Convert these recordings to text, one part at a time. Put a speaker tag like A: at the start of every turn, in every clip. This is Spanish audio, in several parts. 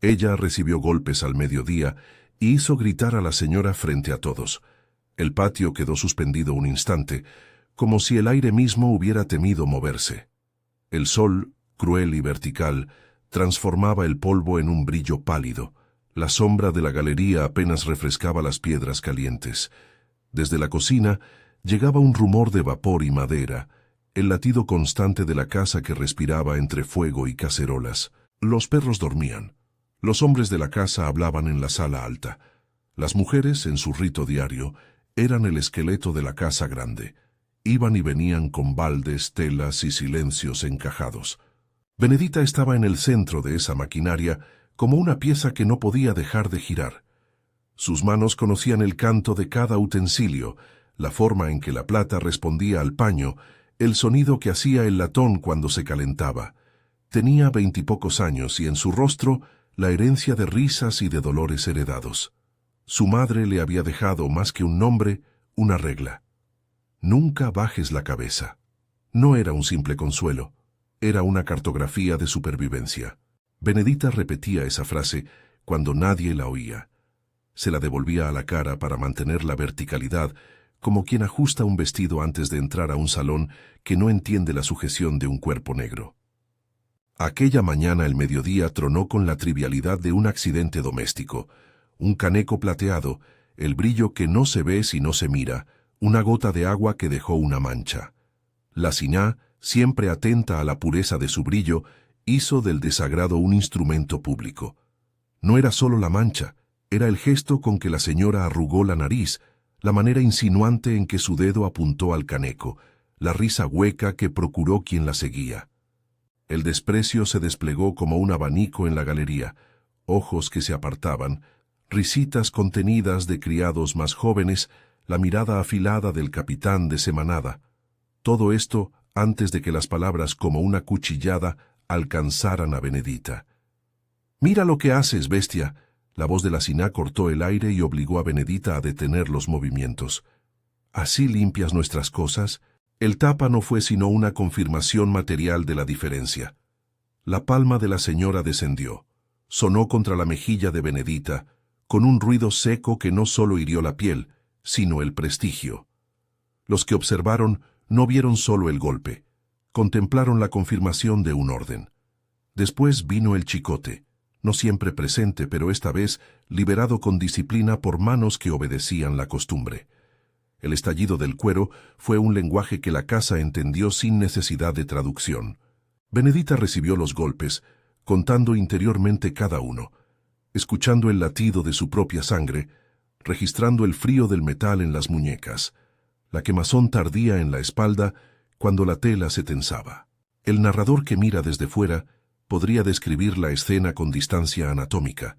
A: Ella recibió golpes al mediodía y hizo gritar a la señora frente a todos. El patio quedó suspendido un instante, como si el aire mismo hubiera temido moverse. El sol, cruel y vertical, transformaba el polvo en un brillo pálido. La sombra de la galería apenas refrescaba las piedras calientes. Desde la cocina llegaba un rumor de vapor y madera, el latido constante de la casa que respiraba entre fuego y cacerolas. Los perros dormían. Los hombres de la casa hablaban en la sala alta. Las mujeres, en su rito diario, eran el esqueleto de la casa grande. Iban y venían con baldes, telas y silencios encajados. Benedita estaba en el centro de esa maquinaria como una pieza que no podía dejar de girar. Sus manos conocían el canto de cada utensilio, la forma en que la plata respondía al paño, el sonido que hacía el latón cuando se calentaba. Tenía 20 y pocos años y en su rostro la herencia de risas y de dolores heredados. Su madre le había dejado más que un nombre, una regla. Nunca bajes la cabeza. No era un simple consuelo, era una cartografía de supervivencia. Benedita repetía esa frase cuando nadie la oía. Se la devolvía a la cara para mantener la verticalidad, como quien ajusta un vestido antes de entrar a un salón que no entiende la sujeción de un cuerpo negro. Aquella mañana el mediodía tronó con la trivialidad de un accidente doméstico. Un caneco plateado, el brillo que no se ve si no se mira, una gota de agua que dejó una mancha. La Siná, siempre atenta a la pureza de su brillo, hizo del desagrado un instrumento público. No era solo la mancha, era el gesto con que la señora arrugó la nariz, la manera insinuante en que su dedo apuntó al caneco, la risa hueca que procuró quien la seguía. El desprecio se desplegó como un abanico en la galería, ojos que se apartaban, risitas contenidas de criados más jóvenes, la mirada afilada del capitán de semanada. Todo esto antes de que las palabras como una cuchillada alcanzaran a Benedita. «Mira lo que haces, bestia». La voz de la Siná cortó el aire y obligó a Benedita a detener los movimientos. «¿Así limpias nuestras cosas?» El tapa no fue sino una confirmación material de la diferencia. La palma de la señora descendió. Sonó contra la mejilla de Benedita, con un ruido seco que no solo hirió la piel, sino el prestigio. Los que observaron no vieron solo el golpe, contemplaron la confirmación de un orden. Después vino el chicote, no siempre presente, pero esta vez liberado con disciplina por manos que obedecían la costumbre. El estallido del cuero fue un lenguaje que la casa entendió sin necesidad de traducción. Benedita recibió los golpes, contando interiormente cada uno, escuchando el latido de su propia sangre, registrando el frío del metal en las muñecas, la quemazón tardía en la espalda cuando la tela se tensaba. El narrador que mira desde fuera podría describir la escena con distancia anatómica,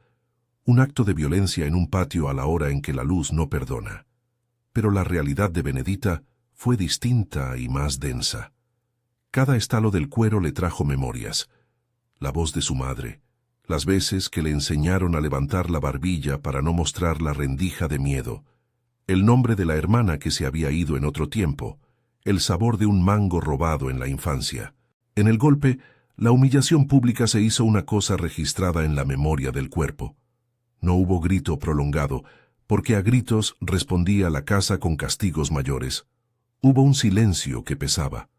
A: un acto de violencia en un patio a la hora en que la luz no perdona. Pero la realidad de Benedita fue distinta y más densa. Cada estalo del cuero le trajo memorias. La voz de su madre, las veces que le enseñaron a levantar la barbilla para no mostrar la rendija de miedo, el nombre de la hermana que se había ido en otro tiempo, el sabor de un mango robado en la infancia. En el golpe, la humillación pública se hizo una cosa registrada en la memoria del cuerpo. No hubo grito prolongado, porque a gritos respondía la casa con castigos mayores. Hubo un silencio que pesaba.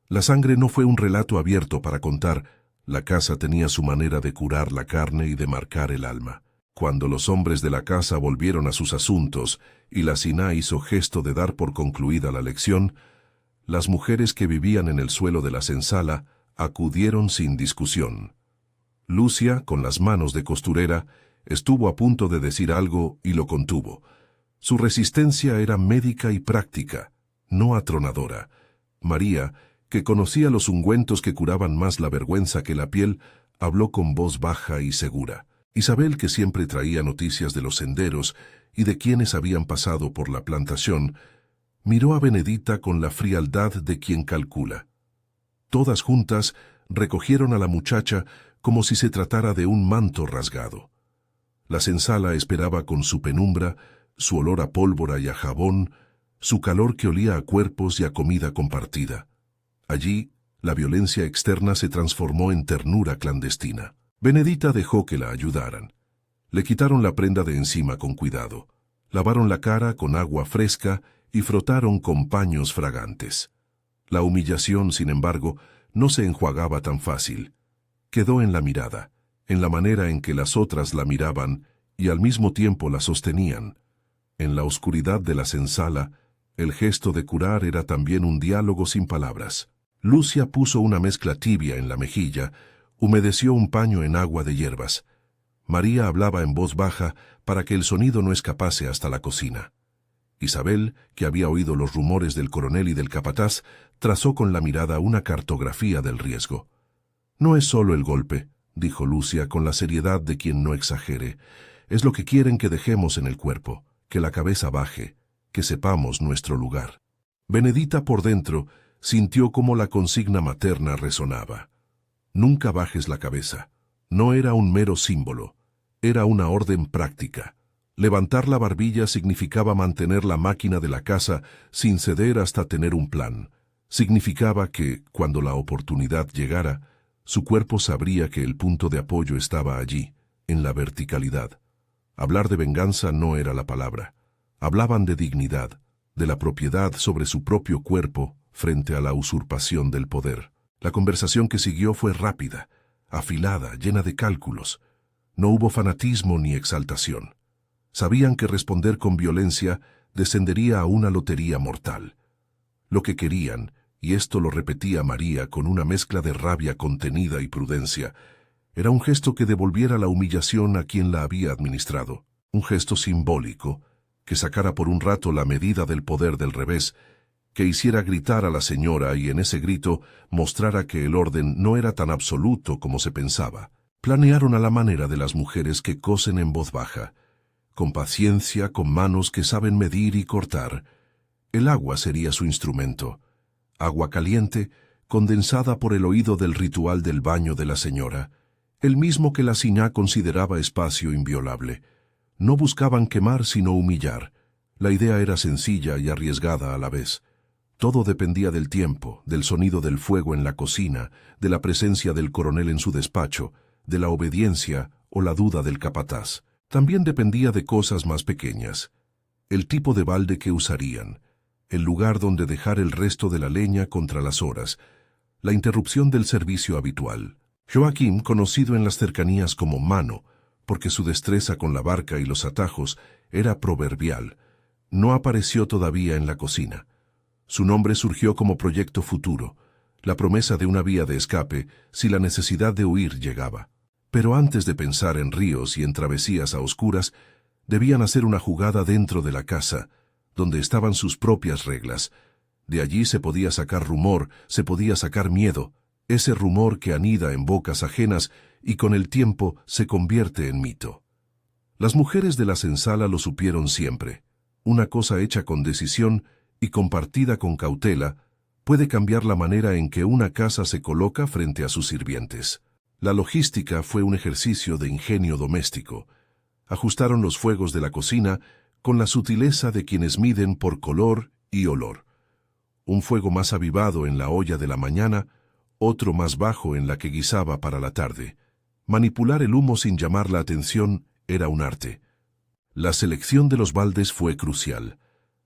A: La sangre no fue un relato abierto para contar, la casa tenía su manera de curar la carne y de marcar el alma. Cuando los hombres de la casa volvieron a sus asuntos y la Siná hizo gesto de dar por concluida la lección, las mujeres que vivían en el suelo de la senzala acudieron sin discusión. Lucia, con las manos de costurera, estuvo a punto de decir algo y lo contuvo. Su resistencia era médica y práctica, no atronadora. María, que conocía los ungüentos que curaban más la vergüenza que la piel, habló con voz baja y segura. Isabel, que siempre traía noticias de los senderos y de quienes habían pasado por la plantación, miró a Benedita con la frialdad de quien calcula. Todas juntas recogieron a la muchacha como si se tratara de un manto rasgado. La senzala esperaba con su penumbra, su olor a pólvora y a jabón, su calor que olía a cuerpos y a comida compartida. Allí, la violencia externa se transformó en ternura clandestina. Benedita dejó que la ayudaran. Le quitaron la prenda de encima con cuidado, lavaron la cara con agua fresca y frotaron con paños fragantes. La humillación, sin embargo, no se enjuagaba tan fácil. Quedó en la mirada, en la manera en que las otras la miraban y al mismo tiempo la sostenían. En la oscuridad de la senzala, el gesto de curar era también un diálogo sin palabras. Lucia puso una mezcla tibia en la mejilla, humedeció un paño en agua de hierbas. María hablaba en voz baja para que el sonido no escapase hasta la cocina. Isabel, que había oído los rumores del coronel y del capataz, trazó con la mirada una cartografía del riesgo. «No es solo el golpe», dijo Lucia con la seriedad de quien no exagere. «Es lo que quieren que dejemos en el cuerpo, que la cabeza baje, que sepamos nuestro lugar». Benedita por dentro sintió cómo la consigna materna resonaba. «Nunca bajes la cabeza». No era un mero símbolo, era una orden práctica. Levantar la barbilla significaba mantener la máquina de la casa sin ceder hasta tener un plan. Significaba que, cuando la oportunidad llegara, su cuerpo sabría que el punto de apoyo estaba allí, en la verticalidad. Hablar de venganza no era la palabra. Hablaban de dignidad, de la propiedad sobre su propio cuerpo frente a la usurpación del poder. La conversación que siguió fue rápida, afilada, llena de cálculos. No hubo fanatismo ni exaltación. Sabían que responder con violencia descendería a una lotería mortal. Lo que querían, y esto lo repetía María con una mezcla de rabia contenida y prudencia, era un gesto que devolviera la humillación a quien la había administrado, un gesto simbólico, que sacara por un rato la medida del poder del revés, que hiciera gritar a la señora y en ese grito mostrara que el orden no era tan absoluto como se pensaba. Planearon a la manera de las mujeres que cosen en voz baja, con paciencia, con manos que saben medir y cortar. El agua sería su instrumento. Agua caliente, condensada por el oído del ritual del baño de la señora, el mismo que la Siñá consideraba espacio inviolable. No buscaban quemar sino humillar. La idea era sencilla y arriesgada a la vez. Todo dependía del tiempo, del sonido del fuego en la cocina, de la presencia del coronel en su despacho, de la obediencia o la duda del capataz. También dependía de cosas más pequeñas. El tipo de balde que usarían, el lugar donde dejar el resto de la leña contra las horas, la interrupción del servicio habitual. Joaquín, conocido en las cercanías como Mano, porque su destreza con la barca y los atajos era proverbial, no apareció todavía en la cocina. Su nombre surgió como proyecto futuro, la promesa de una vía de escape si la necesidad de huir llegaba. Pero antes de pensar en ríos y en travesías a oscuras, debían hacer una jugada dentro de la casa, donde estaban sus propias reglas. De allí se podía sacar rumor, se podía sacar miedo, ese rumor que anida en bocas ajenas y con el tiempo se convierte en mito. Las mujeres de la senzala lo supieron siempre. Una cosa hecha con decisión y compartida con cautela, puede cambiar la manera en que una casa se coloca frente a sus sirvientes. La logística fue un ejercicio de ingenio doméstico. Ajustaron los fuegos de la cocina con la sutileza de quienes miden por color y olor. Un fuego más avivado en la olla de la mañana, otro más bajo en la que guisaba para la tarde. Manipular el humo sin llamar la atención era un arte. La selección de los baldes fue crucial.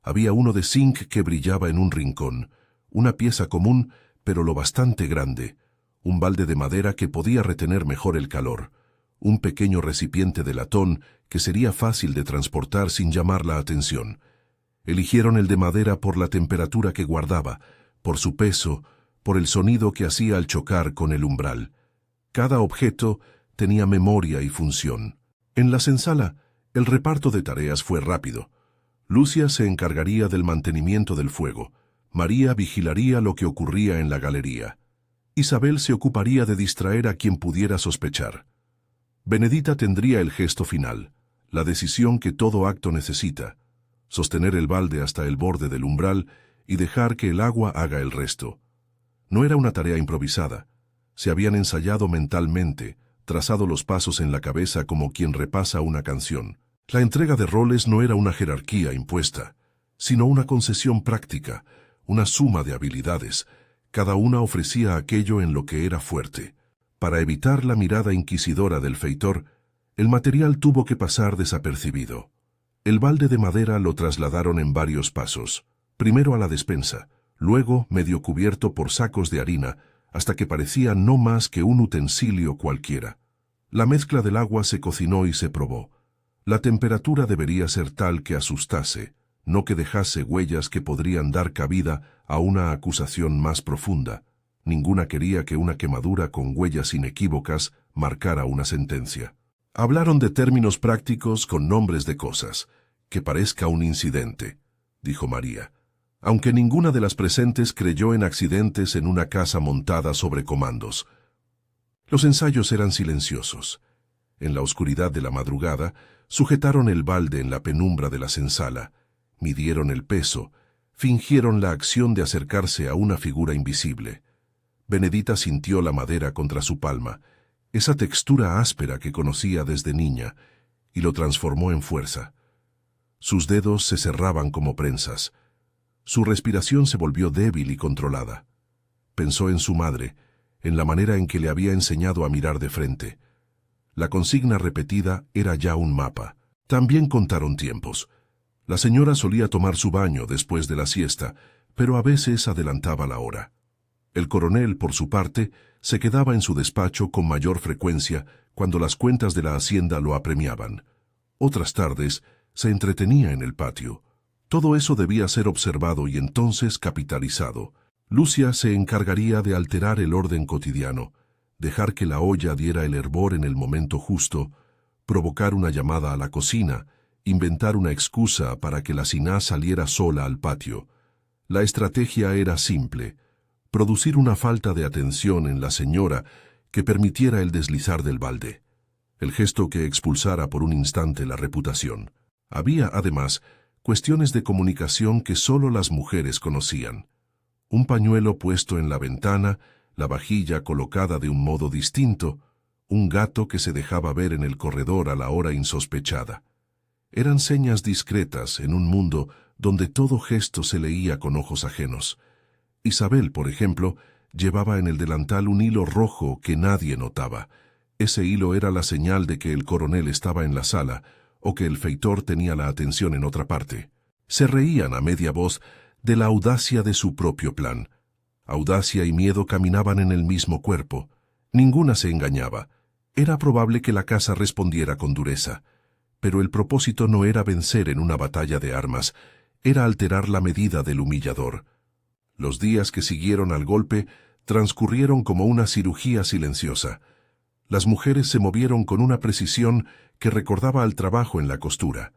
A: Había uno de zinc que brillaba en un rincón, una pieza común, pero lo bastante grande, un balde de madera que podía retener mejor el calor, un pequeño recipiente de latón que sería fácil de transportar sin llamar la atención. Eligieron el de madera por la temperatura que guardaba, por su peso, por el sonido que hacía al chocar con el umbral. Cada objeto tenía memoria y función. En la senzala, el reparto de tareas fue rápido. Lucia se encargaría del mantenimiento del fuego. María vigilaría lo que ocurría en la galería. Isabel se ocuparía de distraer a quien pudiera sospechar. Benedita tendría el gesto final, la decisión que todo acto necesita, sostener el balde hasta el borde del umbral y dejar que el agua haga el resto. No era una tarea improvisada. Se habían ensayado mentalmente, trazado los pasos en la cabeza como quien repasa una canción. La entrega de roles no era una jerarquía impuesta, sino una concesión práctica, una suma de habilidades. Cada una ofrecía aquello en lo que era fuerte. Para evitar la mirada inquisidora del feitor, el material tuvo que pasar desapercibido. El balde de madera lo trasladaron en varios pasos, primero a la despensa, luego medio cubierto por sacos de harina, hasta que parecía no más que un utensilio cualquiera. La mezcla del agua se cocinó y se probó. La temperatura debería ser tal que asustase, no que dejase huellas que podrían dar cabida a una acusación más profunda. Ninguna quería que una quemadura con huellas inequívocas marcara una sentencia. Hablaron de términos prácticos con nombres de cosas. Que parezca un incidente, dijo María, aunque ninguna de las presentes creyó en accidentes en una casa montada sobre comandos. Los ensayos eran silenciosos. En la oscuridad de la madrugada, sujetaron el balde en la penumbra de la senzala, midieron el peso, fingieron la acción de acercarse a una figura invisible. Benedita sintió la madera contra su palma, esa textura áspera que conocía desde niña, y lo transformó en fuerza. Sus dedos se cerraban como prensas. Su respiración se volvió débil y controlada. Pensó en su madre, en la manera en que le había enseñado a mirar de frente. La consigna repetida era ya un mapa. También contaron tiempos. La señora solía tomar su baño después de la siesta, pero a veces adelantaba la hora. El coronel, por su parte, se quedaba en su despacho con mayor frecuencia cuando las cuentas de la hacienda lo apremiaban. Otras tardes se entretenía en el patio. Todo eso debía ser observado y entonces capitalizado. Lucia se encargaría de alterar el orden cotidiano, dejar que la olla diera el hervor en el momento justo, provocar una llamada a la cocina, inventar una excusa para que la Siná saliera sola al patio. La estrategia era simple: producir una falta de atención en la señora que permitiera el deslizar del balde, el gesto que expulsara por un instante la reputación. Había, además, cuestiones de comunicación que solo las mujeres conocían. Un pañuelo puesto en la ventana, la vajilla colocada de un modo distinto, un gato que se dejaba ver en el corredor a la hora insospechada. Eran señas discretas en un mundo donde todo gesto se leía con ojos ajenos. Isabel, por ejemplo, llevaba en el delantal un hilo rojo que nadie notaba. Ese hilo era la señal de que el coronel estaba en la sala o que el feitor tenía la atención en otra parte. Se reían a media voz de la audacia de su propio plan. Audacia y miedo caminaban en el mismo cuerpo. Ninguna se engañaba. Era probable que la casa respondiera con dureza. Pero el propósito no era vencer en una batalla de armas, era alterar la medida del humillador. Los días que siguieron al golpe transcurrieron como una cirugía silenciosa. Las mujeres se movieron con una precisión que recordaba al trabajo en la costura: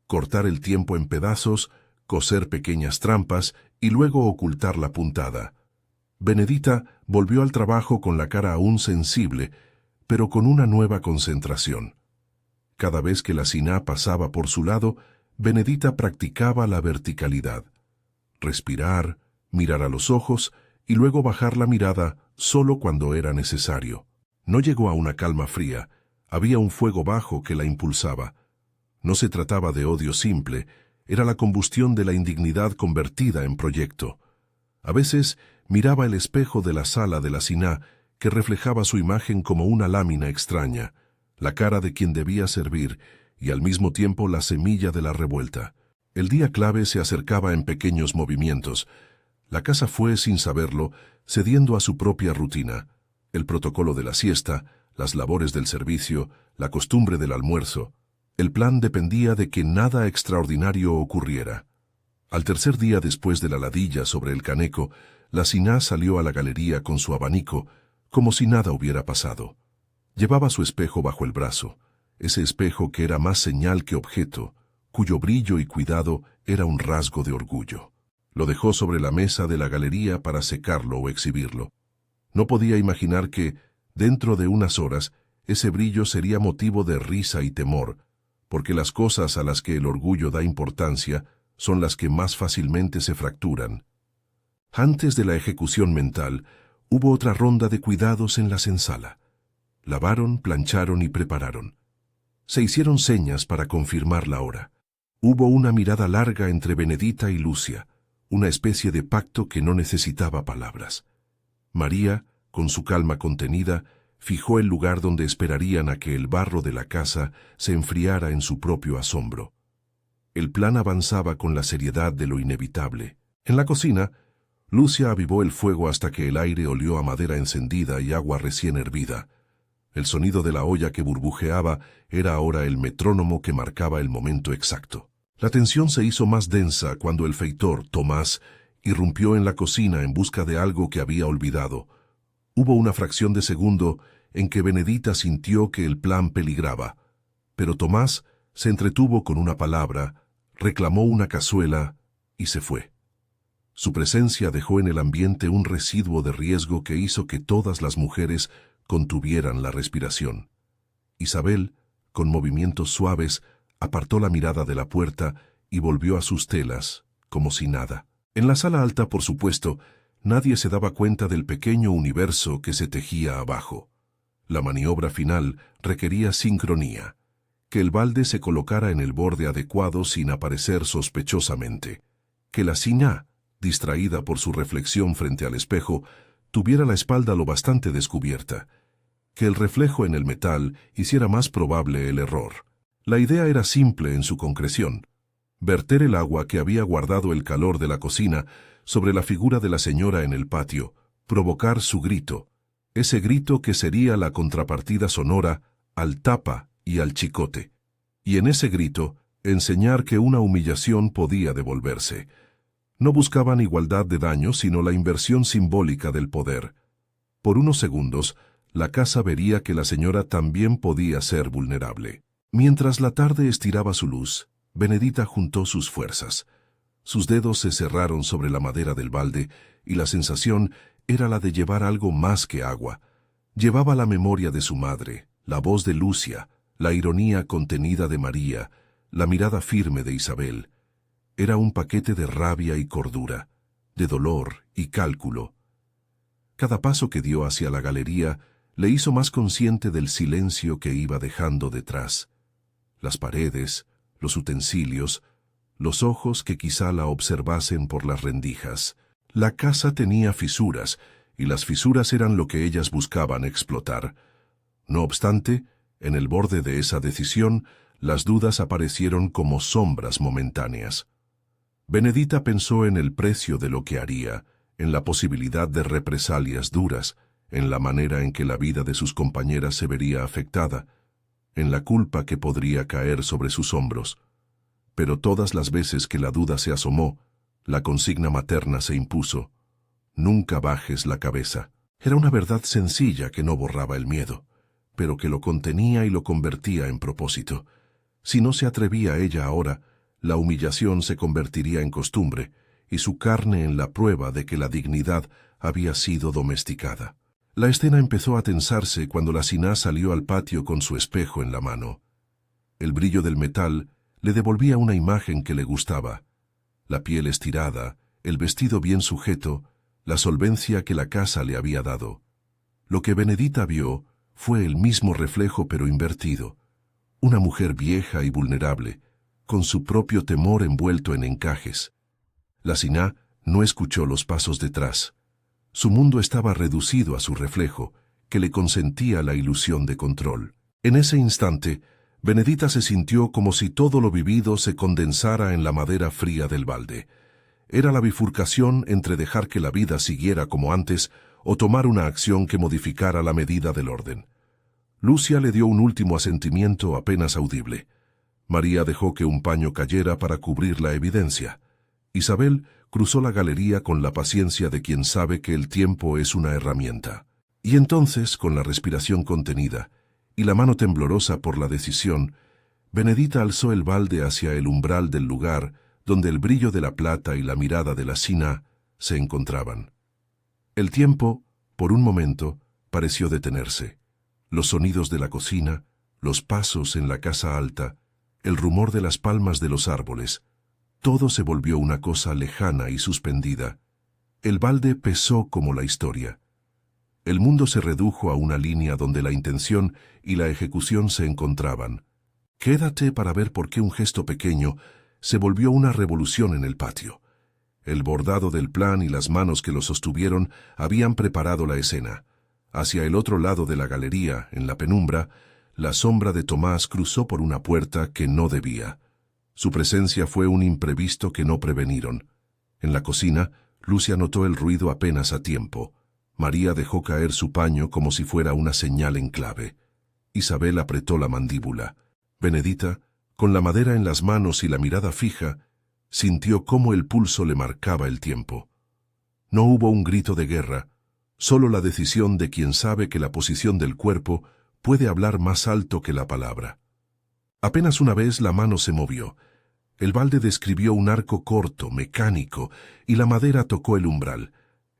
A: cortar el tiempo en pedazos, coser pequeñas trampas y luego ocultar la puntada. Benedita volvió al trabajo con la cara aún sensible, pero con una nueva concentración. Cada vez que la Siná pasaba por su lado, Benedita practicaba la verticalidad. Respirar, mirar a los ojos y luego bajar la mirada solo cuando era necesario. No llegó a una calma fría, había un fuego bajo que la impulsaba. No se trataba de odio simple, era la combustión de la indignidad convertida en proyecto. A veces miraba el espejo de la sala de la Siná, que reflejaba su imagen como una lámina extraña, la cara de quien debía servir y al mismo tiempo la semilla de la revuelta. El día clave se acercaba en pequeños movimientos. La casa fue, sin saberlo, cediendo a su propia rutina: el protocolo de la siesta, las labores del servicio, la costumbre del almuerzo. El plan dependía de que nada extraordinario ocurriera. Al tercer día después de la ladilla sobre el caneco, la Siná salió a la galería con su abanico, como si nada hubiera pasado. Llevaba su espejo bajo el brazo, ese espejo que era más señal que objeto, cuyo brillo y cuidado era un rasgo de orgullo. Lo dejó sobre la mesa de la galería para secarlo o exhibirlo. No podía imaginar que, dentro de unas horas, ese brillo sería motivo de risa y temor, porque las cosas a las que el orgullo da importancia son las que más fácilmente se fracturan. Antes de la ejecución mental, hubo otra ronda de cuidados en la senzala. Lavaron, plancharon y prepararon. Se hicieron señas para confirmar la hora. Hubo una mirada larga entre Benedita y Lucia, una especie de pacto que no necesitaba palabras. María, con su calma contenida, fijó el lugar donde esperarían a que el barro de la casa se enfriara en su propio asombro. El plan avanzaba con la seriedad de lo inevitable. En la cocina, Lucia avivó el fuego hasta que el aire olió a madera encendida y agua recién hervida. El sonido de la olla que burbujeaba era ahora el metrónomo que marcaba el momento exacto. La tensión se hizo más densa cuando el feitor, Tomás, irrumpió en la cocina en busca de algo que había olvidado. Hubo una fracción de segundo en que Benedita sintió que el plan peligraba, pero Tomás se entretuvo con una palabra, reclamó una cazuela y se fue. Su presencia dejó en el ambiente un residuo de riesgo que hizo que todas las mujeres contuvieran la respiración. Isabel, con movimientos suaves, apartó la mirada de la puerta y volvió a sus telas, como si nada. En la sala alta, por supuesto, nadie se daba cuenta del pequeño universo que se tejía abajo. La maniobra final requería sincronía, que el balde se colocara en el borde adecuado sin aparecer sospechosamente, que la Siná, distraída por su reflexión frente al espejo, tuviera la espalda lo bastante descubierta, que el reflejo en el metal hiciera más probable el error. La idea era simple en su concreción: verter el agua que había guardado el calor de la cocina sobre la figura de la señora en el patio, provocar su grito, ese grito que sería la contrapartida sonora al tapa y al chicote, y en ese grito enseñar que una humillación podía devolverse. No buscaban igualdad de daño, sino la inversión simbólica del poder. Por unos segundos, la casa vería que la señora también podía ser vulnerable. Mientras la tarde estiraba su luz, Benedita juntó sus fuerzas. Sus dedos se cerraron sobre la madera del balde y la sensación era la de llevar algo más que agua. Llevaba la memoria de su madre, la voz de Lucia, la ironía contenida de María, la mirada firme de Isabel. Era un paquete de rabia y cordura, de dolor y cálculo. Cada paso que dio hacia la galería le hizo más consciente del silencio que iba dejando detrás. Las paredes, los utensilios, los ojos que quizá la observasen por las rendijas. La casa tenía fisuras, y las fisuras eran lo que ellas buscaban explotar. No obstante, en el borde de esa decisión, las dudas aparecieron como sombras momentáneas. Benedita pensó en el precio de lo que haría, en la posibilidad de represalias duras, en la manera en que la vida de sus compañeras se vería afectada, en la culpa que podría caer sobre sus hombros. Pero todas las veces que la duda se asomó, la consigna materna se impuso: nunca bajes la cabeza. Era una verdad sencilla que no borraba el miedo, pero que lo contenía y lo convertía en propósito. Si no se atrevía ella ahora, la humillación se convertiría en costumbre, y su carne en la prueba de que la dignidad había sido domesticada. La escena empezó a tensarse cuando la Siná salió al patio con su espejo en la mano. El brillo del metal le devolvía una imagen que le gustaba: la piel estirada, el vestido bien sujeto, la solvencia que la casa le había dado. Lo que Benedita vio fue el mismo reflejo pero invertido: una mujer vieja y vulnerable, con su propio temor envuelto en encajes. La Siná no escuchó los pasos detrás. Su mundo estaba reducido a su reflejo, que le consentía la ilusión de control. En ese instante, Benedita se sintió como si todo lo vivido se condensara en la madera fría del balde. Era la bifurcación entre dejar que la vida siguiera como antes o tomar una acción que modificara la medida del orden. Lucia le dio un último asentimiento apenas audible. María dejó que un paño cayera para cubrir la evidencia. Isabel cruzó la galería con la paciencia de quien sabe que el tiempo es una herramienta. Y entonces, con la respiración contenida y la mano temblorosa por la decisión, Benedita alzó el balde hacia el umbral del lugar donde el brillo de la plata y la mirada de la Siná se encontraban. El tiempo, por un momento, pareció detenerse. Los sonidos de la cocina, los pasos en la casa alta, el rumor de las palmas de los árboles, todo se volvió una cosa lejana y suspendida. El balde pesó como la historia. El mundo se redujo a una línea donde la intención y la ejecución se encontraban. Quédate para ver por qué un gesto pequeño se volvió una revolución en el patio. El bordado del plan y las manos que lo sostuvieron habían preparado la escena. Hacia el otro lado de la galería, en la penumbra, la sombra de Tomás cruzó por una puerta que no debía. Su presencia fue un imprevisto que no prevenieron. En la cocina, Lucia notó el ruido apenas a tiempo. María dejó caer su paño como si fuera una señal en clave. Isabel apretó la mandíbula. Benedita, con la madera en las manos y la mirada fija, sintió cómo el pulso le marcaba el tiempo. No hubo un grito de guerra, solo la decisión de quien sabe que la posición del cuerpo puede hablar más alto que la palabra. Apenas una vez la mano se movió. El balde describió un arco corto, mecánico, y la madera tocó el umbral.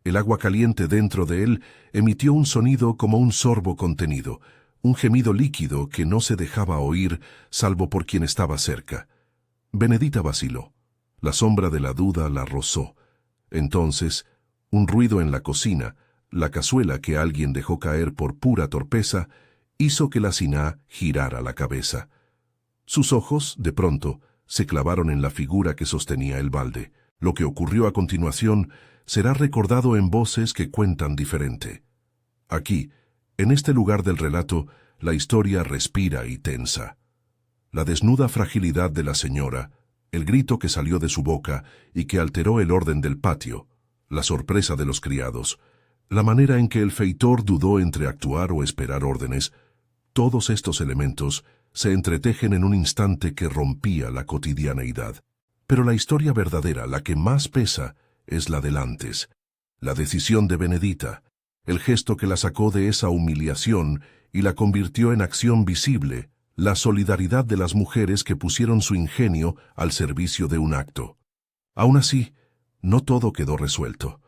A: El agua caliente dentro de él emitió un sonido como un sorbo contenido, un gemido líquido que no se dejaba oír salvo por quien estaba cerca. Benedita vaciló. La sombra de la duda la rozó. Entonces, un ruido en la cocina, la cazuela que alguien dejó caer por pura torpeza, hizo que la Siná girara la cabeza. Sus ojos, de pronto, se clavaron en la figura que sostenía el balde. Lo que ocurrió a continuación será recordado en voces que cuentan diferente. Aquí, en este lugar del relato, la historia respira y tensa. La desnuda fragilidad de la señora, el grito que salió de su boca y que alteró el orden del patio, la sorpresa de los criados, la manera en que el feitor dudó entre actuar o esperar órdenes, todos estos elementos se entretejen en un instante que rompía la cotidianeidad. Pero la historia verdadera, la que más pesa, es la del antes. La decisión de Benedita, el gesto que la sacó de esa humillación y la convirtió en acción visible, la solidaridad de las mujeres que pusieron su ingenio al servicio de un acto. Aún así, no todo quedó resuelto.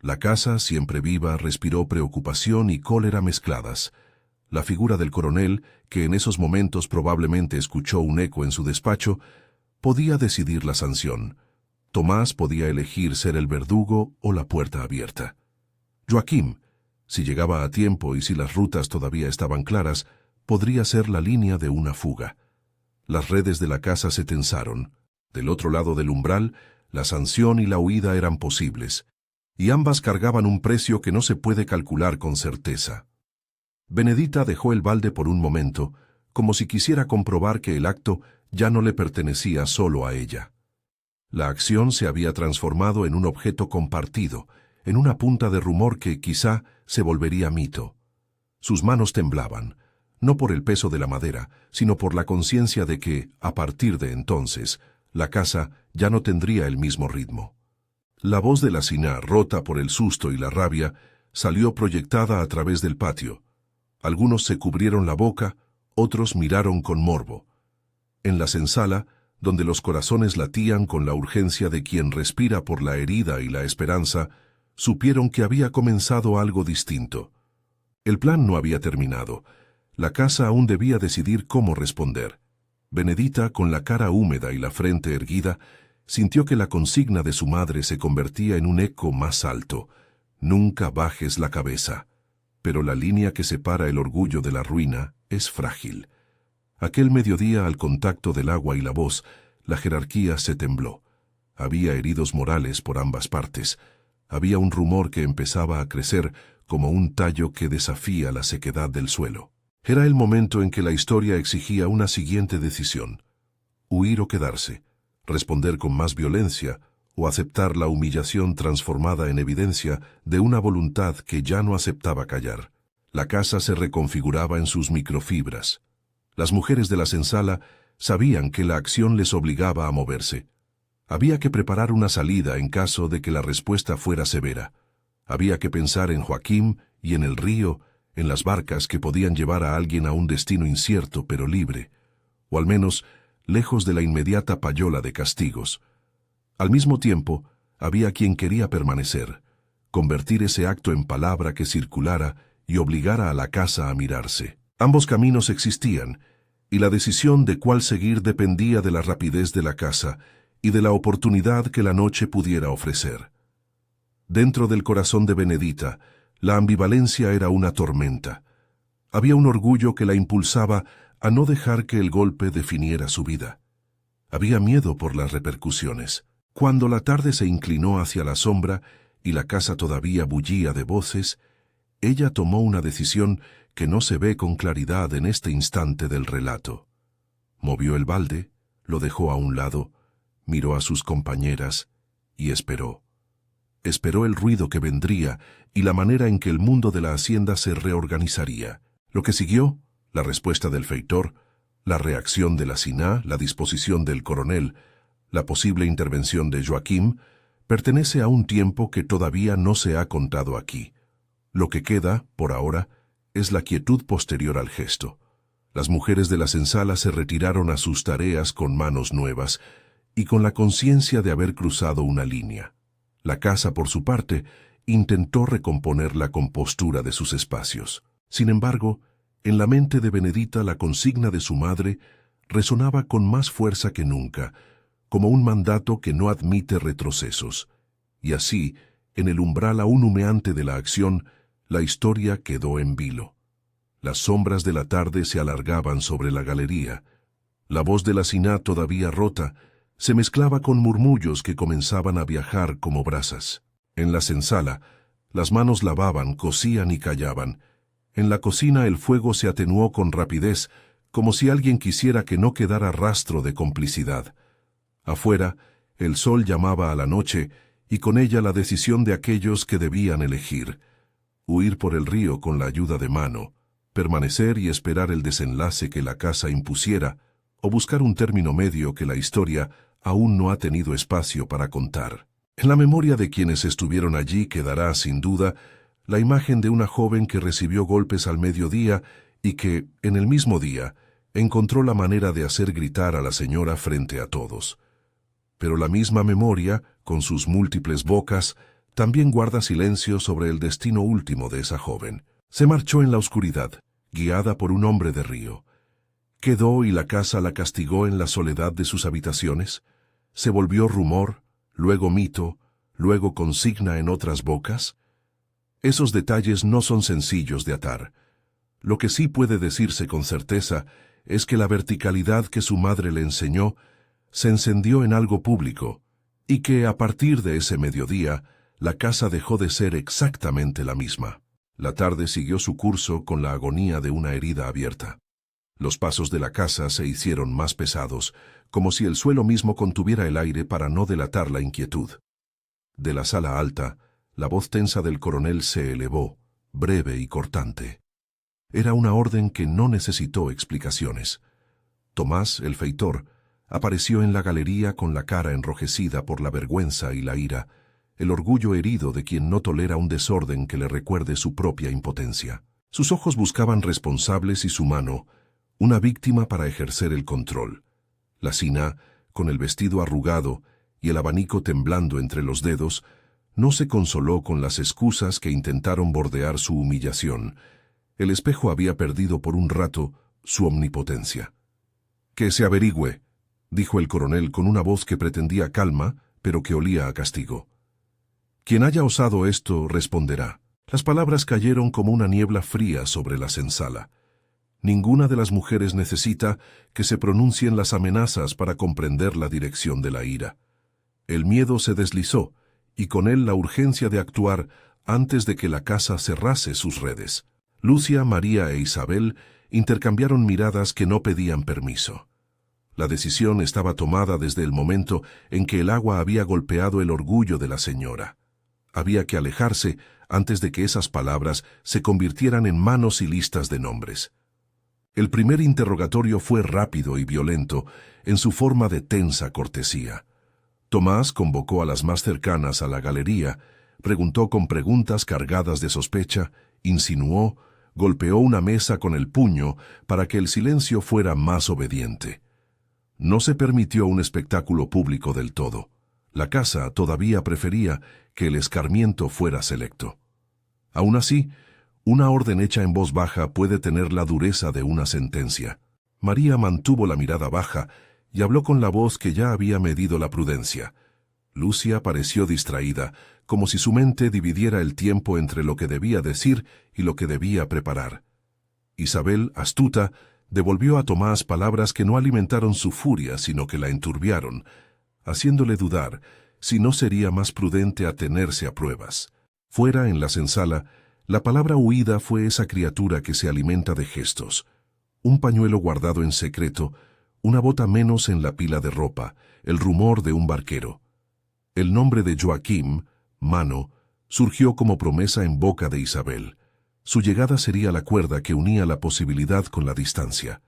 A: La casa, siempre viva, respiró preocupación y cólera mezcladas. La figura del coronel, que en esos momentos probablemente escuchó un eco en su despacho, podía decidir la sanción. Tomás podía elegir ser el verdugo o la puerta abierta. Joaquim, si llegaba a tiempo y si las rutas todavía estaban claras, podría ser la línea de una fuga. Las redes de la casa se tensaron. Del otro lado del umbral, la sanción y la huida eran posibles, y ambas cargaban un precio que no se puede calcular con certeza. Benedita dejó el balde por un momento, como si quisiera comprobar que el acto ya no le pertenecía solo a ella. La acción se había transformado en un objeto compartido, en una punta de rumor que quizá se volvería mito. Sus manos temblaban, no por el peso de la madera, sino por la conciencia de que, a partir de entonces, la casa ya no tendría el mismo ritmo. La voz de la Siná, rota por el susto y la rabia, salió proyectada a través del patio. Algunos se cubrieron la boca, otros miraron con morbo. En la senzala, donde los corazones latían con la urgencia de quien respira por la herida y la esperanza, supieron que había comenzado algo distinto. El plan no había terminado. La casa aún debía decidir cómo responder. Benedita, con la cara húmeda y la frente erguida, sintió que la consigna de su madre se convertía en un eco más alto. Nunca bajes la cabeza. Pero la línea que separa el orgullo de la ruina es frágil. Aquel mediodía, al contacto del agua y la voz, la jerarquía se tembló. Había heridos morales por ambas partes. Había un rumor que empezaba a crecer como un tallo que desafía la sequedad del suelo. Era el momento en que la historia exigía una siguiente decisión: huir o quedarse, responder con más violencia o aceptar la humillación transformada en evidencia de una voluntad que ya no aceptaba callar. La casa se reconfiguraba en sus microfibras. Las mujeres de la senzala sabían que la acción les obligaba a moverse. Había que preparar una salida en caso de que la respuesta fuera severa. Había que pensar en Joaquim y en el río, en las barcas que podían llevar a alguien a un destino incierto pero libre, o al menos lejos de la inmediata payola de castigos. Al mismo tiempo, había quien quería permanecer, convertir ese acto en palabra que circulara y obligara a la casa a mirarse. Ambos caminos existían, y la decisión de cuál seguir dependía de la rapidez de la casa y de la oportunidad que la noche pudiera ofrecer. Dentro del corazón de Benedita, la ambivalencia era una tormenta. Había un orgullo que la impulsaba a no dejar que el golpe definiera su vida. Había miedo por las repercusiones. Cuando la tarde se inclinó hacia la sombra y la casa todavía bullía de voces, ella tomó una decisión que no se ve con claridad en este instante del relato. Movió el balde, lo dejó a un lado, miró a sus compañeras y esperó. Esperó el ruido que vendría y la manera en que el mundo de la hacienda se reorganizaría. Lo que siguió, la respuesta del feitor, la reacción de la Siná, la disposición del coronel, la posible intervención de Joaquim, pertenece a un tiempo que todavía no se ha contado aquí. Lo que queda, por ahora, es la quietud posterior al gesto. Las mujeres de la senzala se retiraron a sus tareas con manos nuevas y con la conciencia de haber cruzado una línea. La casa, por su parte, intentó recomponer la compostura de sus espacios. Sin embargo, en la mente de Benedita la consigna de su madre resonaba con más fuerza que nunca, como un mandato que no admite retrocesos. Y así, en el umbral aún humeante de la acción, la historia quedó en vilo. Las sombras de la tarde se alargaban sobre la galería. La voz de la Siná, todavía rota, se mezclaba con murmullos que comenzaban a viajar como brasas. En la senzala, las manos lavaban, cosían y callaban. En la cocina el fuego se atenuó con rapidez, como si alguien quisiera que no quedara rastro de complicidad. Afuera, el sol llamaba a la noche, y con ella la decisión de aquellos que debían elegir: huir por el río con la ayuda de Mano, permanecer y esperar el desenlace que la casa impusiera, o buscar un término medio que la historia aún no ha tenido espacio para contar. En la memoria de quienes estuvieron allí quedará, sin duda, la imagen de una joven que recibió golpes al mediodía y que, en el mismo día, encontró la manera de hacer gritar a la señora frente a todos. Pero la misma memoria, con sus múltiples bocas, también guarda silencio sobre el destino último de esa joven. Se marchó en la oscuridad, guiada por un hombre de río. Quedó y la casa la castigó en la soledad de sus habitaciones. Se volvió rumor, luego mito, luego consigna en otras bocas. Esos detalles no son sencillos de atar. Lo que sí puede decirse con certeza es que la verticalidad que su madre le enseñó se encendió en algo público, y que a partir de ese mediodía la casa dejó de ser exactamente la misma. La tarde siguió su curso con la agonía de una herida abierta. Los pasos de la casa se hicieron más pesados, como si el suelo mismo contuviera el aire para no delatar la inquietud. De la sala alta, la voz tensa del coronel se elevó, breve y cortante. Era una orden que no necesitó explicaciones. Tomás, el feitor, apareció en la galería con la cara enrojecida por la vergüenza y la ira, el orgullo herido de quien no tolera un desorden que le recuerde su propia impotencia. Sus ojos buscaban responsables y su mano, una víctima para ejercer el control. La Siná, con el vestido arrugado y el abanico temblando entre los dedos, no se consoló con las excusas que intentaron bordear su humillación. El espejo había perdido por un rato su omnipotencia. «Que se averigüe», dijo el coronel con una voz que pretendía calma, pero que olía a castigo. «Quien haya osado esto responderá». Las palabras cayeron como una niebla fría sobre la senzala. Ninguna de las mujeres necesita que se pronuncien las amenazas para comprender la dirección de la ira. El miedo se deslizó, y con él la urgencia de actuar antes de que la casa cerrase sus redes. Lucia, María e Isabel intercambiaron miradas que no pedían permiso. La decisión estaba tomada desde el momento en que el agua había golpeado el orgullo de la señora. Había que alejarse antes de que esas palabras se convirtieran en manos y listas de nombres. El primer interrogatorio fue rápido y violento en su forma de tensa cortesía. Tomás convocó a las más cercanas a la galería, preguntó con preguntas cargadas de sospecha, insinuó, golpeó una mesa con el puño para que el silencio fuera más obediente. No se permitió un espectáculo público del todo. La casa todavía prefería que el escarmiento fuera selecto. Aún así, una orden hecha en voz baja puede tener la dureza de una sentencia. María mantuvo la mirada baja y habló con la voz que ya había medido la prudencia. Lucia pareció distraída, como si su mente dividiera el tiempo entre lo que debía decir y lo que debía preparar. Isabel, astuta, devolvió a Tomás palabras que no alimentaron su furia, sino que la enturbiaron, haciéndole dudar si no sería más prudente atenerse a pruebas. Fuera, en la senzala, La palabra huida fue esa criatura que se alimenta de gestos. Un pañuelo guardado en secreto, una bota menos en la pila de ropa, el rumor de un barquero. El nombre de Joaquim, Mano, surgió como promesa en boca de Isabel. Su llegada sería la cuerda que unía la posibilidad con la distancia.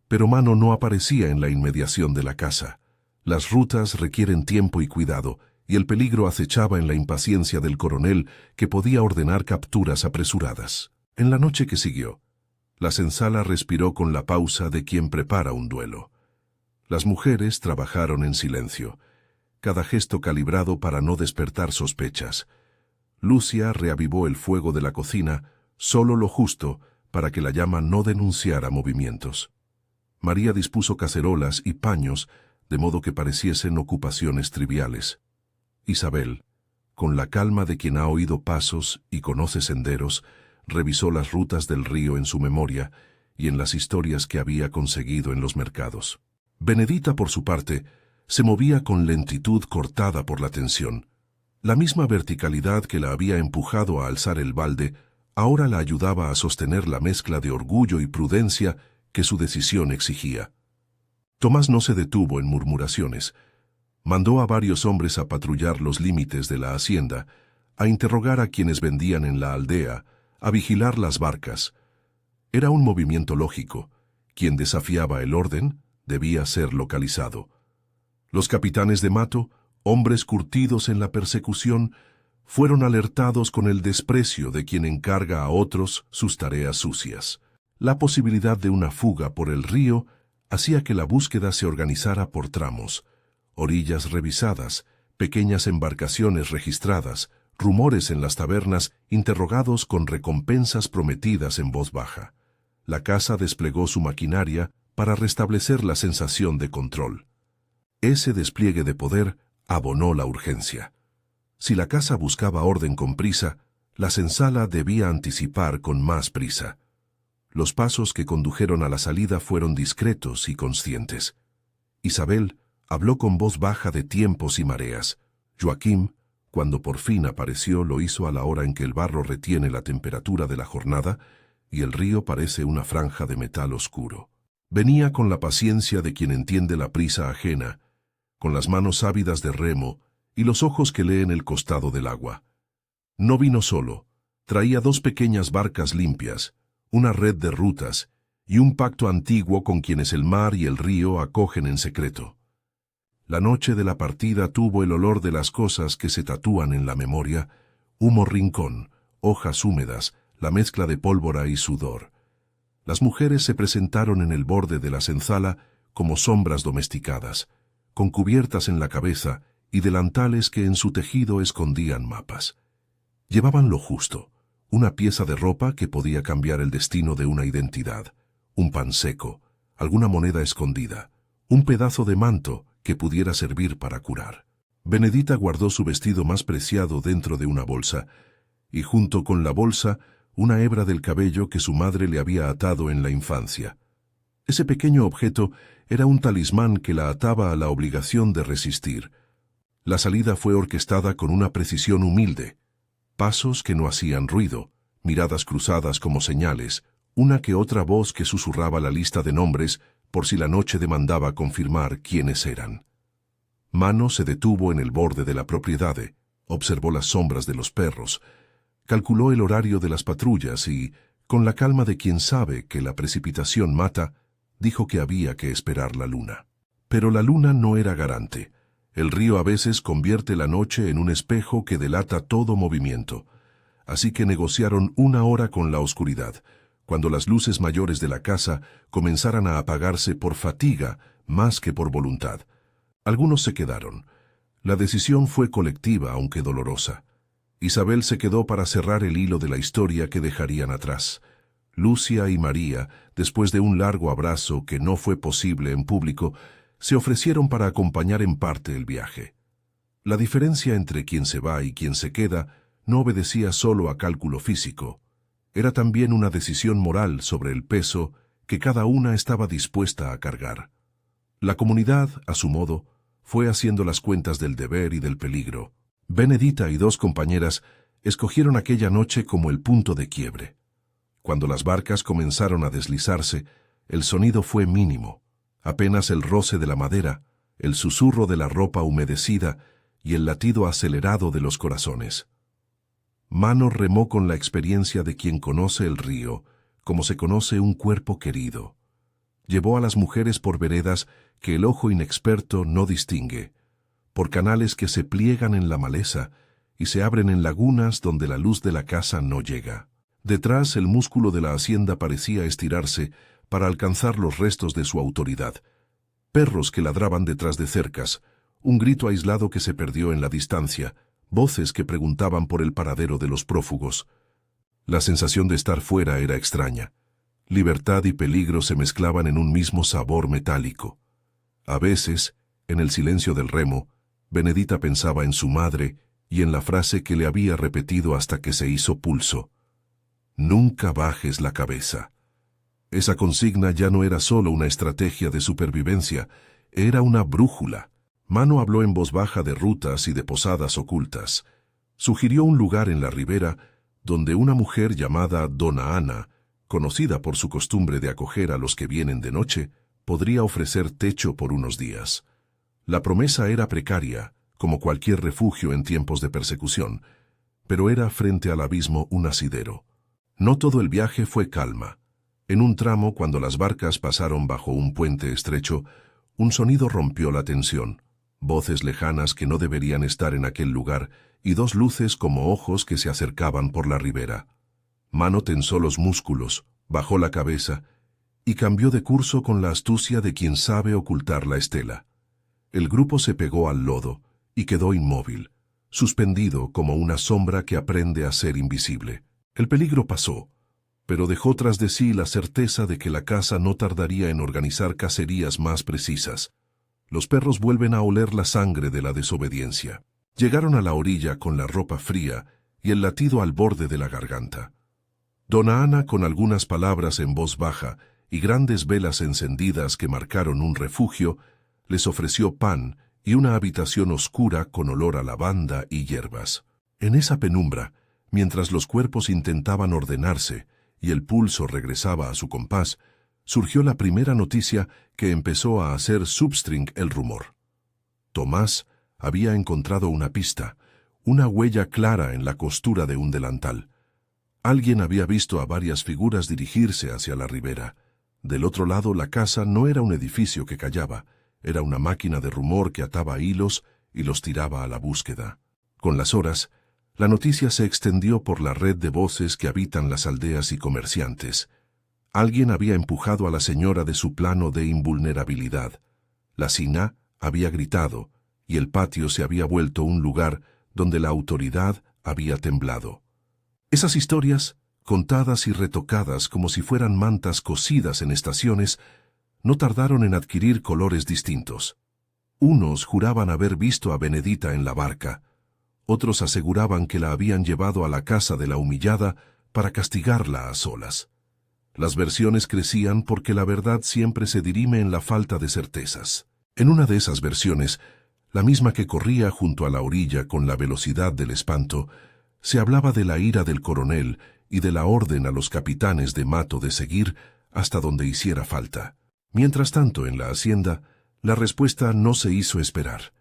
A: Pero Mano no aparecía en la inmediación de la casa. Las rutas requieren tiempo y cuidado, y el peligro acechaba en la impaciencia del coronel, que podía ordenar capturas apresuradas. En la noche que siguió, la senzala respiró con la pausa de quien prepara un duelo. Las mujeres trabajaron en silencio, cada gesto calibrado para no despertar sospechas. Lucia reavivó el fuego de la cocina, solo lo justo para que la llama no denunciara movimientos. María dispuso cacerolas y paños, de modo que pareciesen ocupaciones triviales. Isabel, con la calma de quien ha oído pasos y conoce senderos, revisó las rutas del río en su memoria y en las historias que había conseguido en los mercados. Benedita, por su parte, se movía con lentitud cortada por la tensión. La misma verticalidad que la había empujado a alzar el balde, ahora la ayudaba a sostener la mezcla de orgullo y prudencia que su decisión exigía. Tomás no se detuvo en murmuraciones. Mandó a varios hombres a patrullar los límites de la hacienda, a interrogar a quienes vendían en la aldea, a vigilar las barcas. Era un movimiento lógico. Quien desafiaba el orden debía ser localizado. Los capitanes de mato, hombres curtidos en la persecución, fueron alertados con el desprecio de quien encarga a otros sus tareas sucias. La posibilidad de una fuga por el río hacía que la búsqueda se organizara por tramos, orillas revisadas, pequeñas embarcaciones registradas, rumores en las tabernas interrogados con recompensas prometidas en voz baja. La casa desplegó su maquinaria para restablecer la sensación de control. Ese despliegue de poder abonó la urgencia. Si la casa buscaba orden con prisa, la senzala debía anticipar con más prisa. Los pasos que condujeron a la salida fueron discretos y conscientes. Isabel habló con voz baja de tiempos y mareas. Joaquim, cuando por fin apareció, lo hizo a la hora en que el barro retiene la temperatura de la jornada y el río parece una franja de metal oscuro. Venía con la paciencia de quien entiende la prisa ajena, con las manos ávidas de remo y los ojos que leen el costado del agua. No vino solo, traía 2 pequeñas barcas limpias, una red de rutas y un pacto antiguo con quienes el mar y el río acogen en secreto. La noche de la partida tuvo el olor de las cosas que se tatúan en la memoria, humo rincón, hojas húmedas, la mezcla de pólvora y sudor. Las mujeres se presentaron en el borde de la senzala como sombras domesticadas, con cubiertas en la cabeza y delantales que en su tejido escondían mapas. Llevaban lo justo, una pieza de ropa que podía cambiar el destino de una identidad, un pan seco, alguna moneda escondida, un pedazo de manto que pudiera servir para curar. Benedita guardó su vestido más preciado dentro de una bolsa, y junto con la bolsa, una hebra del cabello que su madre le había atado en la infancia. Ese pequeño objeto era un talismán que la ataba a la obligación de resistir. La salida fue orquestada con una precisión humilde. Pasos que no hacían ruido, miradas cruzadas como señales, una que otra voz que susurraba la lista de nombres por si la noche demandaba confirmar quiénes eran. Mano se detuvo en el borde de la propiedad, observó las sombras de los perros, calculó el horario de las patrullas y, con la calma de quien sabe que la precipitación mata, dijo que había que esperar la luna. Pero la luna no era garante. El río a veces convierte la noche en un espejo que delata todo movimiento. Así que negociaron 1 hora con la oscuridad, cuando las luces mayores de la casa comenzaran a apagarse por fatiga más que por voluntad. Algunos se quedaron. La decisión fue colectiva, aunque dolorosa. Isabel se quedó para cerrar el hilo de la historia que dejarían atrás. Lucia y María, después de un largo abrazo que no fue posible en público, se ofrecieron para acompañar en parte el viaje. La diferencia entre quien se va y quien se queda no obedecía solo a cálculo físico. Era también una decisión moral sobre el peso que cada una estaba dispuesta a cargar. La comunidad, a su modo, fue haciendo las cuentas del deber y del peligro. Benedita y 2 compañeras escogieron aquella noche como el punto de quiebre. Cuando las barcas comenzaron a deslizarse, el sonido fue mínimo, apenas el roce de la madera, el susurro de la ropa humedecida y el latido acelerado de los corazones. Mano remó con la experiencia de quien conoce el río, como se conoce un cuerpo querido. Llevó a las mujeres por veredas que el ojo inexperto no distingue, por canales que se pliegan en la maleza y se abren en lagunas donde la luz de la casa no llega. Detrás, el músculo de la hacienda parecía estirarse para alcanzar los restos de su autoridad. Perros que ladraban detrás de cercas, un grito aislado que se perdió en la distancia, voces que preguntaban por el paradero de los prófugos. La sensación de estar fuera era extraña. Libertad y peligro se mezclaban en un mismo sabor metálico. A veces, en el silencio del remo, Benedita pensaba en su madre y en la frase que le había repetido hasta que se hizo pulso. Nunca bajes la cabeza. Esa consigna ya no era solo una estrategia de supervivencia, era una brújula. Mano habló en voz baja de rutas y de posadas ocultas. Sugirió un lugar en la ribera donde una mujer llamada Dona Ana, conocida por su costumbre de acoger a los que vienen de noche, podría ofrecer techo por unos días. La promesa era precaria, como cualquier refugio en tiempos de persecución, pero era frente al abismo un asidero. No todo el viaje fue calma. En un tramo, cuando las barcas pasaron bajo un puente estrecho, un sonido rompió la tensión. Voces lejanas que no deberían estar en aquel lugar y dos luces como ojos que se acercaban por la ribera. Mano tensó los músculos, bajó la cabeza y cambió de curso con la astucia de quien sabe ocultar la estela. El grupo se pegó al lodo y quedó inmóvil, suspendido como una sombra que aprende a ser invisible. El peligro pasó, pero dejó tras de sí la certeza de que la casa no tardaría en organizar cacerías más precisas. Los perros vuelven a oler la sangre de la desobediencia. Llegaron a la orilla con la ropa fría y el latido al borde de la garganta. Dona Ana, con algunas palabras en voz baja y grandes velas encendidas que marcaron un refugio, les ofreció pan y una habitación oscura con olor a lavanda y hierbas. En esa penumbra, mientras los cuerpos intentaban ordenarse y el pulso regresaba a su compás, surgió la primera noticia que empezó a hacer substring el rumor. Tomás había encontrado una pista, una huella clara en la costura de un delantal. Alguien había visto a varias figuras dirigirse hacia la ribera. Del otro lado, la casa no era un edificio que callaba, era una máquina de rumor que ataba hilos y los tiraba a la búsqueda. Con las horas, la noticia se extendió por la red de voces que habitan las aldeas y comerciantes. Alguien había empujado a la señora de su plano de invulnerabilidad. La Sina había gritado, y el patio se había vuelto un lugar donde la autoridad había temblado. Esas historias, contadas y retocadas como si fueran mantas cosidas en estaciones, no tardaron en adquirir colores distintos. Unos juraban haber visto a Benedita en la barca, otros aseguraban que la habían llevado a la casa de la humillada para castigarla a solas. Las versiones crecían porque la verdad siempre se dirime en la falta de certezas. En una de esas versiones, la misma que corría junto a la orilla con la velocidad del espanto, se hablaba de la ira del coronel y de la orden a los capitanes de Mato de seguir hasta donde hiciera falta. Mientras tanto, en la hacienda, la respuesta no se hizo esperar.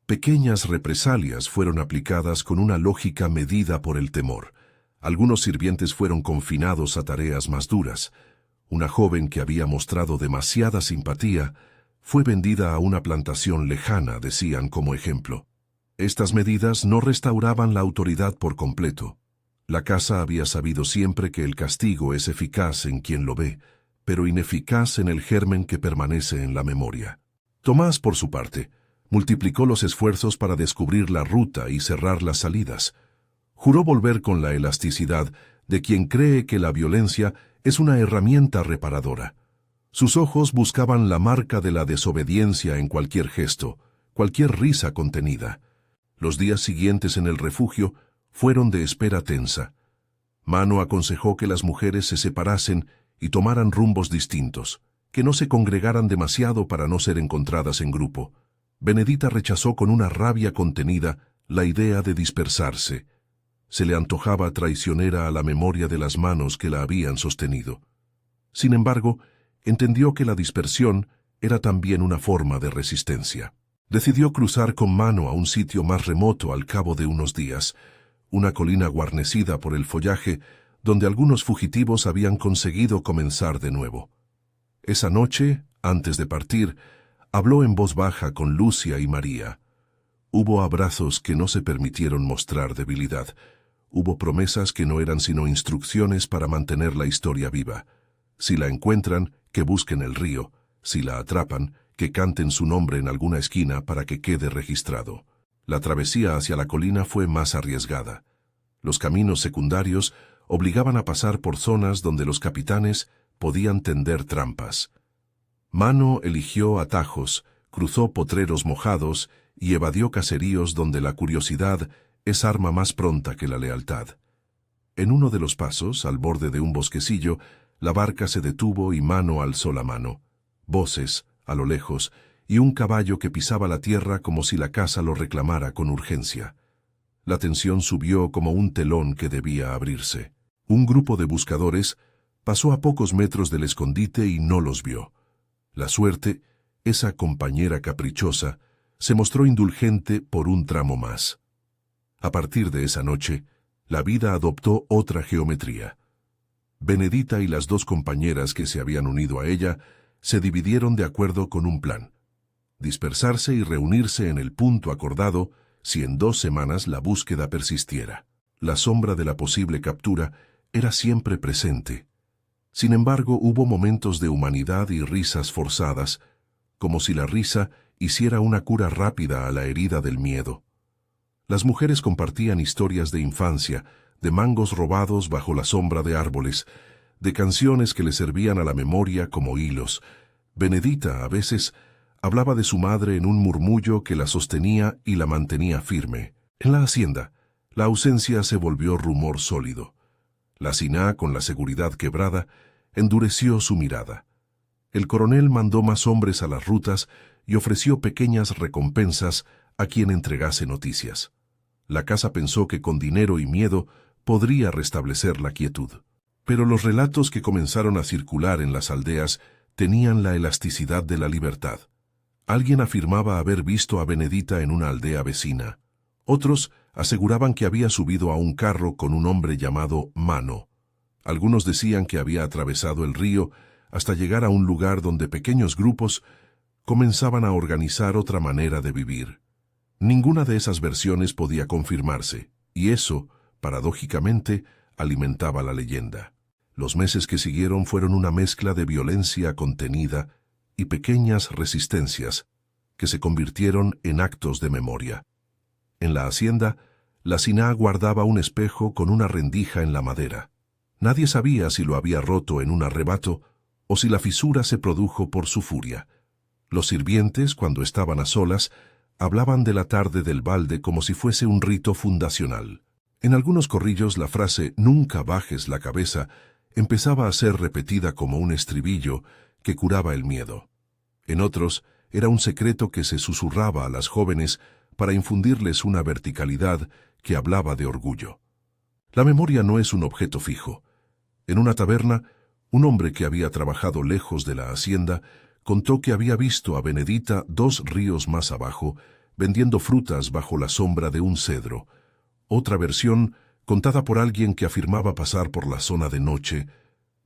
A: Pequeñas represalias fueron aplicadas con una lógica medida por el temor. Algunos sirvientes fueron confinados a tareas más duras. Una joven que había mostrado demasiada simpatía fue vendida a una plantación lejana, decían como ejemplo. Estas medidas no restauraban la autoridad por completo. La casa había sabido siempre que el castigo es eficaz en quien lo ve, pero ineficaz en el germen que permanece en la memoria. Tomás, por su parte, multiplicó los esfuerzos para descubrir la ruta y cerrar las salidas. Juró volver con la elasticidad de quien cree que la violencia es una herramienta reparadora. Sus ojos buscaban la marca de la desobediencia en cualquier gesto, cualquier risa contenida. Los días siguientes en el refugio fueron de espera tensa. Mano aconsejó que las mujeres se separasen y tomaran rumbos distintos, que no se congregaran demasiado para no ser encontradas en grupo. Benedita rechazó con una rabia contenida la idea de dispersarse. Se le antojaba traicionera a la memoria de las manos que la habían sostenido. Sin embargo, entendió que la dispersión era también una forma de resistencia. Decidió cruzar con Mano a un sitio más remoto al cabo de unos días, una colina guarnecida por el follaje, donde algunos fugitivos habían conseguido comenzar de nuevo. Esa noche, antes de partir, habló en voz baja con Lucia y María. Hubo abrazos que no se permitieron mostrar debilidad. Hubo promesas que no eran sino instrucciones para mantener la historia viva. Si la encuentran, que busquen el río. Si la atrapan, que canten su nombre en alguna esquina para que quede registrado. La travesía hacia la colina fue más arriesgada. Los caminos secundarios obligaban a pasar por zonas donde los capitanes podían tender trampas. Mano eligió atajos, cruzó potreros mojados y evadió caseríos donde la curiosidad es arma más pronta que la lealtad. En uno de los pasos, al borde de un bosquecillo, la barca se detuvo y Mano alzó la mano. Voces, a lo lejos, y un caballo que pisaba la tierra como si la casa lo reclamara con urgencia. La tensión subió como un telón que debía abrirse. Un grupo de buscadores pasó a pocos metros del escondite y no los vio. La suerte, esa compañera caprichosa, se mostró indulgente por un tramo más. A partir de esa noche, la vida adoptó otra geometría. Benedita y las dos compañeras que se habían unido a ella se dividieron de acuerdo con un plan: dispersarse y reunirse en el punto acordado si en 2 semanas la búsqueda persistiera. La sombra de la posible captura era siempre presente. Sin embargo, hubo momentos de humanidad y risas forzadas, como si la risa hiciera una cura rápida a la herida del miedo. Las mujeres compartían historias de infancia, de mangos robados bajo la sombra de árboles, de canciones que le servían a la memoria como hilos. Benedita, a veces, hablaba de su madre en un murmullo que la sostenía y la mantenía firme. En la hacienda, la ausencia se volvió rumor sólido. La Siná, con la seguridad quebrada, endureció su mirada. El coronel mandó más hombres a las rutas y ofreció pequeñas recompensas a quien entregase noticias. La casa pensó que con dinero y miedo podría restablecer la quietud. Pero los relatos que comenzaron a circular en las aldeas tenían la elasticidad de la libertad. Alguien afirmaba haber visto a Benedita en una aldea vecina. Otros aseguraban que había subido a un carro con un hombre llamado Mano. Algunos decían que había atravesado el río hasta llegar a un lugar donde pequeños grupos comenzaban a organizar otra manera de vivir. Ninguna de esas versiones podía confirmarse, y eso, paradójicamente, alimentaba la leyenda. Los meses que siguieron fueron una mezcla de violencia contenida y pequeñas resistencias que se convirtieron en actos de memoria. En la hacienda, la Siná guardaba un espejo con una rendija en la madera. Nadie sabía si lo había roto en un arrebato o si la fisura se produjo por su furia. Los sirvientes, cuando estaban a solas, hablaban de la tarde del balde como si fuese un rito fundacional. En algunos corrillos la frase «nunca bajes la cabeza» empezaba a ser repetida como un estribillo que curaba el miedo. En otros, era un secreto que se susurraba a las jóvenes para infundirles una verticalidad que hablaba de orgullo. La memoria no es un objeto fijo. En una taberna, un hombre que había trabajado lejos de la hacienda contó que había visto a Benedita 2 ríos más abajo, vendiendo frutas bajo la sombra de un cedro. Otra versión, contada por alguien que afirmaba pasar por la zona de noche,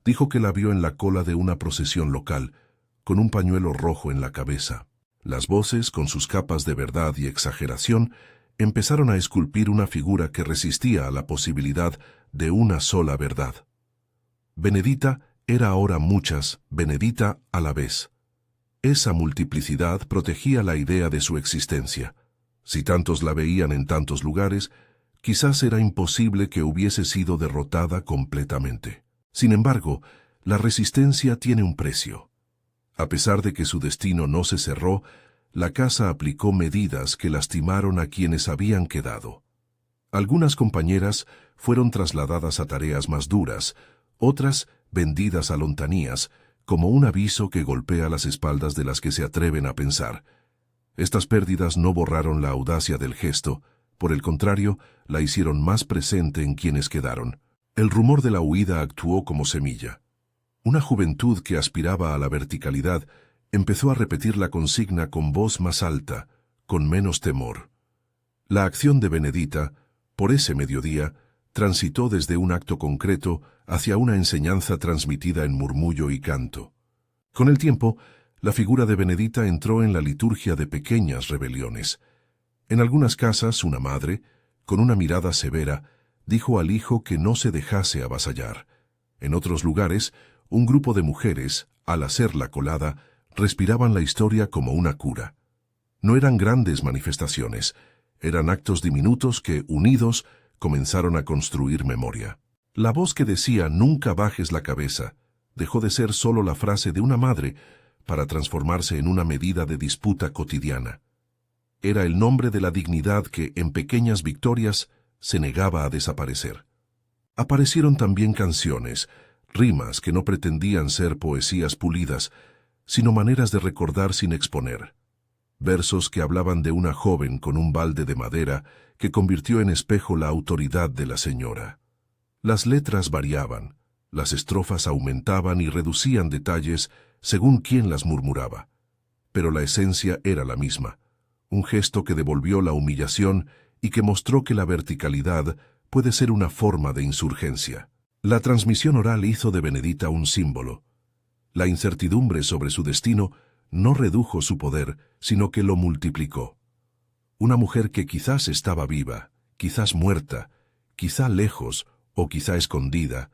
A: dijo que la vio en la cola de una procesión local, con un pañuelo rojo en la cabeza. Las voces, con sus capas de verdad y exageración, empezaron a esculpir una figura que resistía a la posibilidad de una sola verdad. Benedita era ahora muchas, Benedita a la vez. Esa multiplicidad protegía la idea de su existencia. Si tantos la veían en tantos lugares, quizás era imposible que hubiese sido derrotada completamente. Sin embargo, la resistencia tiene un precio. A pesar de que su destino no se cerró, la casa aplicó medidas que lastimaron a quienes habían quedado. Algunas compañeras fueron trasladadas a tareas más duras, otras vendidas a lontanías, como un aviso que golpea las espaldas de las que se atreven a pensar. Estas pérdidas no borraron la audacia del gesto, Por el contrario, la hicieron más presente en quienes quedaron. El rumor de la huida actuó como semilla. Una juventud que aspiraba a la verticalidad empezó a repetir la consigna con voz más alta, con menos temor. La acción de Benedita, por ese mediodía, transitó desde un acto concreto hacia una enseñanza transmitida en murmullo y canto. Con el tiempo, la figura de Benedita entró en la liturgia de pequeñas rebeliones. En algunas casas, una madre, con una mirada severa, dijo al hijo que no se dejase avasallar. En otros lugares, un grupo de mujeres, al hacer la colada, respiraban la historia como una cura. No eran grandes manifestaciones, eran actos diminutos que, unidos, comenzaron a construir memoria. La voz que decía «nunca bajes la cabeza» dejó de ser solo la frase de una madre para transformarse en una medida de disputa cotidiana. Era el nombre de la dignidad que, en pequeñas victorias, se negaba a desaparecer. Aparecieron también canciones, rimas que no pretendían ser poesías pulidas, sino maneras de recordar sin exponer. Versos que hablaban de una joven con un balde de madera que convirtió en espejo la autoridad de la señora. Las letras variaban, las estrofas aumentaban y reducían detalles según quien las murmuraba. Pero la esencia era la misma, un gesto que devolvió la humillación y que mostró que la verticalidad puede ser una forma de insurgencia. La transmisión oral hizo de Benedita un símbolo. La incertidumbre sobre su destino no redujo su poder, sino que lo multiplicó. Una mujer que quizás estaba viva, quizás muerta, quizá lejos o quizá escondida,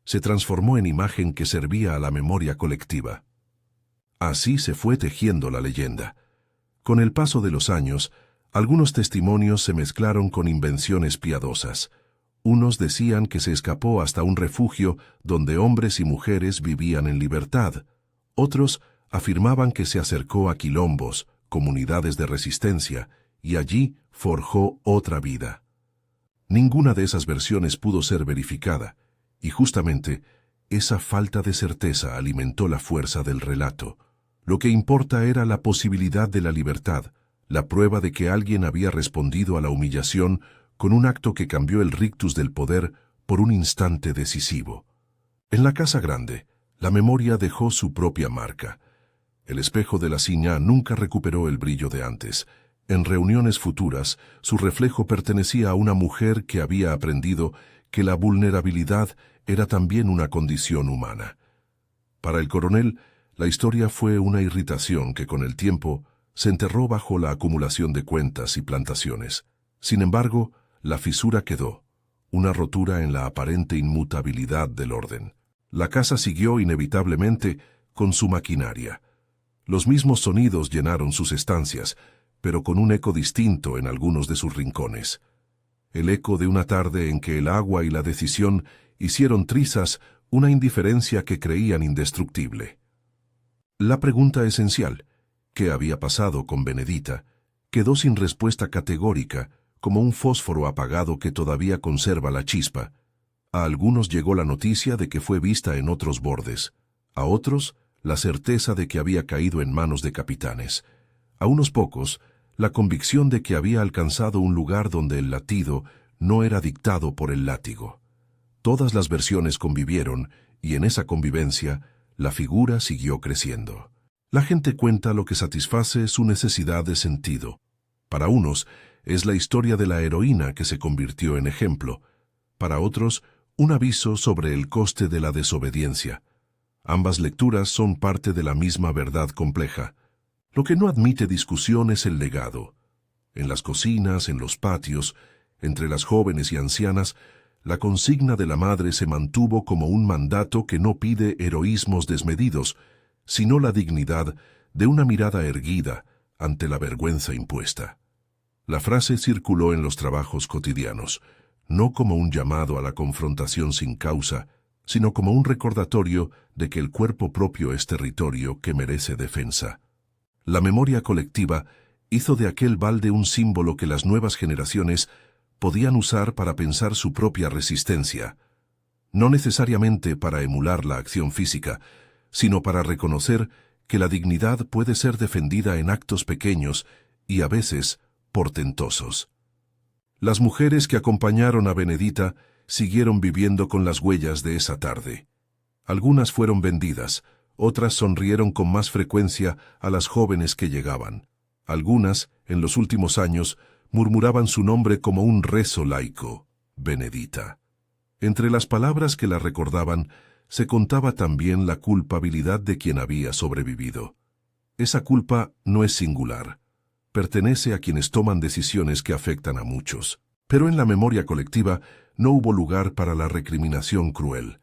A: se transformó en imagen que servía a la memoria colectiva. Así se fue tejiendo la leyenda. Con el paso de los años, algunos testimonios se mezclaron con invenciones piadosas. Unos decían que se escapó hasta un refugio donde hombres y mujeres vivían en libertad. Otros afirmaban que se acercó a quilombos, comunidades de resistencia, y allí forjó otra vida. Ninguna de esas versiones pudo ser verificada, y justamente esa falta de certeza alimentó la fuerza del relato. Lo que importa era la posibilidad de la libertad, la prueba de que alguien había respondido a la humillación con un acto que cambió el rictus del poder por un instante decisivo. En la Casa Grande, la memoria dejó su propia marca. El espejo de la Signa nunca recuperó el brillo de antes. En reuniones futuras, su reflejo pertenecía a una mujer que había aprendido que la vulnerabilidad era también una condición humana. Para el coronel, la historia fue una irritación que con el tiempo se enterró bajo la acumulación de cuentas y plantaciones. Sin embargo, la fisura quedó, una rotura en la aparente inmutabilidad del orden. La casa siguió inevitablemente con su maquinaria. Los mismos sonidos llenaron sus estancias, pero con un eco distinto en algunos de sus rincones. El eco de una tarde en que el agua y la decisión hicieron trizas una indiferencia que creían indestructible. La pregunta esencial, ¿qué había pasado con Benedita?, quedó sin respuesta categórica, como un fósforo apagado que todavía conserva la chispa. A algunos llegó la noticia de que fue vista en otros bordes, a otros la certeza de que había caído en manos de capitanes, a unos pocos la convicción de que había alcanzado un lugar donde el latido no era dictado por el látigo. Todas las versiones convivieron, y en esa convivencia la figura siguió creciendo. La gente cuenta lo que satisface su necesidad de sentido. Para unos, es la historia de la heroína que se convirtió en ejemplo. Para otros, un aviso sobre el coste de la desobediencia. Ambas lecturas son parte de la misma verdad compleja. Lo que no admite discusión es el legado. En las cocinas, en los patios, entre las jóvenes y ancianas, la consigna de la madre se mantuvo como un mandato que no pide heroísmos desmedidos, sino la dignidad de una mirada erguida ante la vergüenza impuesta. La frase circuló en los trabajos cotidianos, no como un llamado a la confrontación sin causa, sino como un recordatorio de que el cuerpo propio es territorio que merece defensa. La memoria colectiva hizo de aquel balde un símbolo que las nuevas generaciones podían usar para pensar su propia resistencia, no necesariamente para emular la acción física, sino para reconocer que la dignidad puede ser defendida en actos pequeños y a veces portentosos. Las mujeres que acompañaron a Benedita siguieron viviendo con las huellas de esa tarde. Algunas fueron vendidas, otras sonrieron con más frecuencia a las jóvenes que llegaban. Algunas, en los últimos años, murmuraban su nombre como un rezo laico, Benedita. Entre las palabras que la recordaban, se contaba también la culpabilidad de quien había sobrevivido. Esa culpa no es singular. Pertenece a quienes toman decisiones que afectan a muchos. Pero en la memoria colectiva no hubo lugar para la recriminación cruel,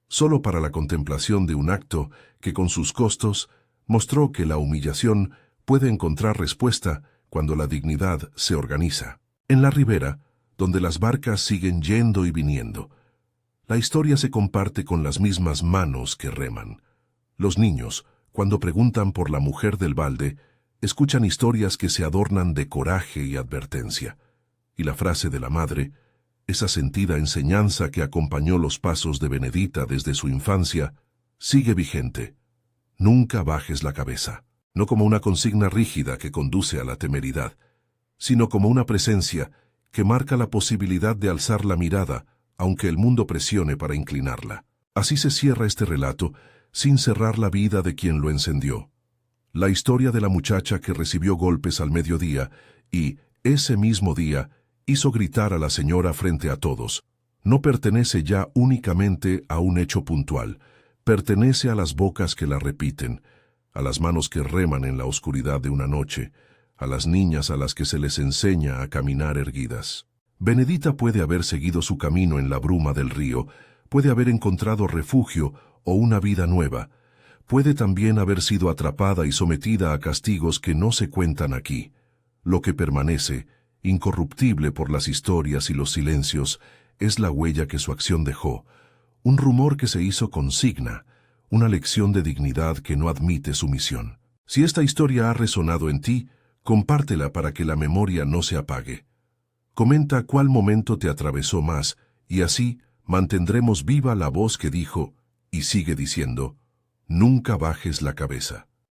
A: solo para la contemplación de un acto que con sus costos mostró que la humillación puede encontrar respuesta cuando la dignidad se organiza. En la ribera, donde las barcas siguen yendo y viniendo, la historia se comparte con las mismas manos que reman. Los niños, cuando preguntan por la mujer del balde, escuchan historias que se adornan de coraje y advertencia. Y la frase de la madre, esa sentida enseñanza que acompañó los pasos de Benedita desde su infancia, sigue vigente. Nunca bajes la cabeza, no como una consigna rígida que conduce a la temeridad, sino como una presencia que marca la posibilidad de alzar la mirada, aunque el mundo presione para inclinarla. Así se cierra este relato, sin cerrar la vida de quien lo encendió. La historia de la muchacha que recibió golpes al mediodía y, ese mismo día, hizo gritar a la señora frente a todos, no pertenece ya únicamente a un hecho puntual, pertenece a las bocas que la repiten, a las manos que reman en la oscuridad de una noche, a las niñas a las que se les enseña a caminar erguidas. Benedita puede haber seguido su camino en la bruma del río, puede haber encontrado refugio o una vida nueva, puede también haber sido atrapada y sometida a castigos que no se cuentan aquí. Lo que permanece, incorruptible por las historias y los silencios, es la huella que su acción dejó, un rumor que se hizo consigna, una lección de dignidad que no admite sumisión. Si esta historia ha resonado en ti, compártela para que la memoria no se apague. Comenta cuál momento te atravesó más, y así mantendremos viva la voz que dijo, y sigue diciendo, nunca bajes la cabeza.